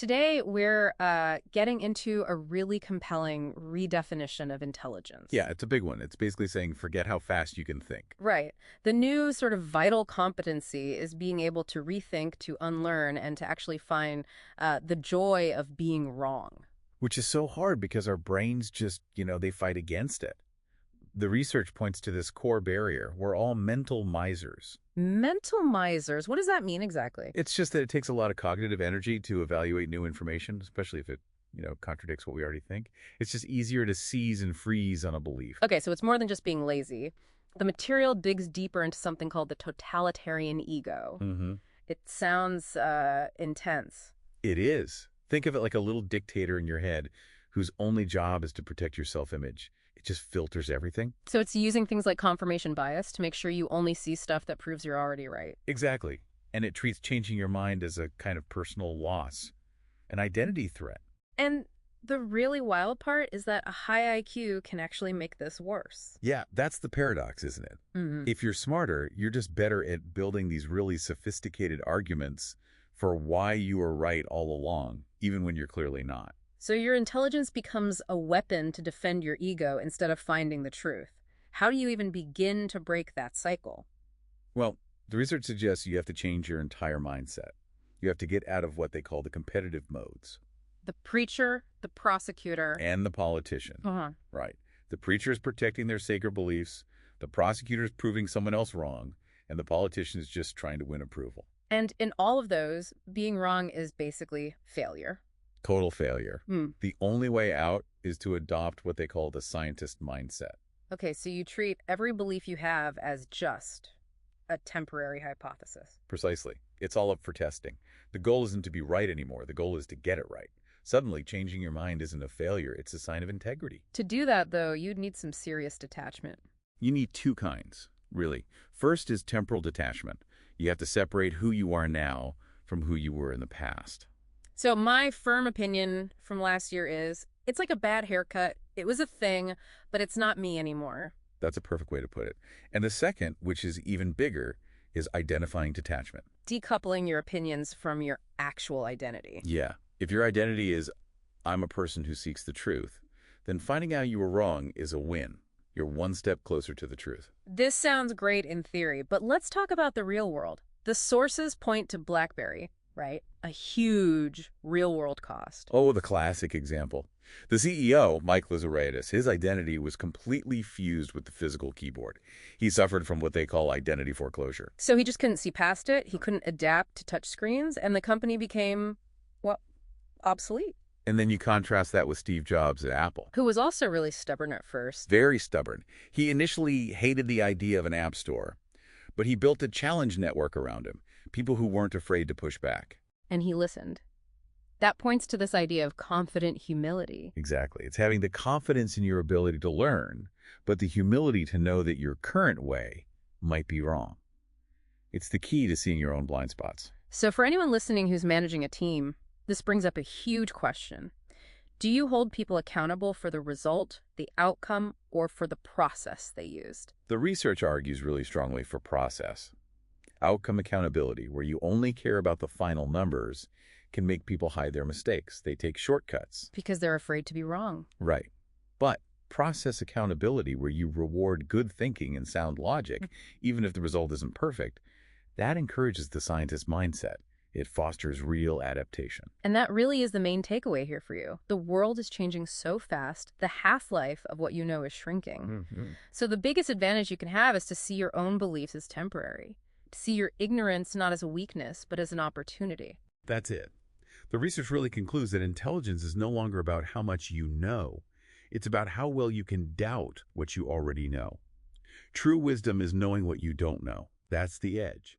Today, we're getting into a really compelling redefinition of intelligence. Yeah, it's a big one. It's basically saying forget how fast you can think, Right. The new sort of vital competency is being able to rethink, to unlearn, and to actually find the joy of being wrong. which is so hard because our brains just, they fight against it. The research points to this core barrier. We're all mental misers. Mental misers, what does that mean exactly? It's just that it takes a lot of cognitive energy to evaluate new information, especially if it, contradicts what we already think. It's just easier to seize and freeze on a belief. Okay, so it's more than just being lazy. The material digs deeper into something called the totalitarian ego. Mm-hmm. It sounds intense. It is. Think of it like a little dictator in your head whose only job is to protect your self-image. It just filters everything. So it's using things like confirmation bias to make sure you only see stuff that proves you're already right. Exactly. And it treats changing your mind as a kind of personal loss, an identity threat. And the really wild part is that a high IQ can actually make this worse. Yeah, that's the paradox, isn't it? Hmm. If you're smarter, you're just better at building these really sophisticated arguments for why you are right all along, even when you're clearly not. So your intelligence becomes a weapon to defend your ego instead of finding the truth. How do you even begin to break that cycle? Well, the research suggests you have to change your entire mindset. You have to get out of what they call the competitive modes. The preacher, the prosecutor. And the politician. Uh-huh. Right. The preacher is protecting their sacred beliefs, the prosecutor is proving someone else wrong, and the politician is just trying to win approval. And in all of those, being wrong is basically failure. Total failure. Hmm. The only way out is to adopt what they call the scientist mindset. Okay, so you treat every belief you have as just a temporary hypothesis. Precisely. It's all up for testing. The goal isn't to be right anymore. The goal is to get it right. Suddenly, changing your mind isn't a failure. It's a sign of integrity. To do that, though, you'd need some serious detachment. You need two kinds, really. First is temporal detachment. You have to separate who you are now from who you were in the past. So my firm opinion from last year is, it's like a bad haircut. It was a thing, but it's not me anymore. That's a perfect way to put it. And the second, which is even bigger, is identifying detachment. Decoupling your opinions from your actual identity. Yeah. If your identity is, I'm a person who seeks the truth, then finding out you were wrong is a win. You're one step closer to the truth. This sounds great in theory, but let's talk about the real world. The sources point to BlackBerry, right? A huge real-world cost. Oh, the classic example. The CEO, Mike Lazaridis, his identity was completely fused with the physical keyboard. He suffered from what they call identity foreclosure. So he just couldn't see past it. He couldn't adapt to touch screens, and the company became, well, obsolete. And then you contrast that with Steve Jobs at Apple. Who was also really stubborn at first. Very stubborn. He initially hated the idea of an app store, but he built a challenge network around him, people who weren't afraid to push back. And he listened. That points to this idea of confident humility. Exactly. It's having the confidence in your ability to learn, but the humility to know that your current way might be wrong. It's the key to seeing your own blind spots. So for anyone listening who's managing a team, this brings up a huge question. Do you hold people accountable for the result, the outcome, or for the process they used? The research argues really strongly for process. Outcome accountability, where you only care about the final numbers, can make people hide their mistakes. They take shortcuts. Because they're afraid to be wrong. Right. But process accountability, where you reward good thinking and sound logic, even if the result isn't perfect, that encourages the scientist mindset. It fosters real adaptation. And that really is the main takeaway here for you. The world is changing so fast, the half-life of what you know is shrinking. Mm-hmm. So the biggest advantage you can have is to see your own beliefs as temporary. To see your ignorance not as a weakness, but as an opportunity. That's it. The research really concludes that intelligence is no longer about how much you know. It's about how well you can doubt what you already know. True wisdom is knowing what you don't know. That's the edge.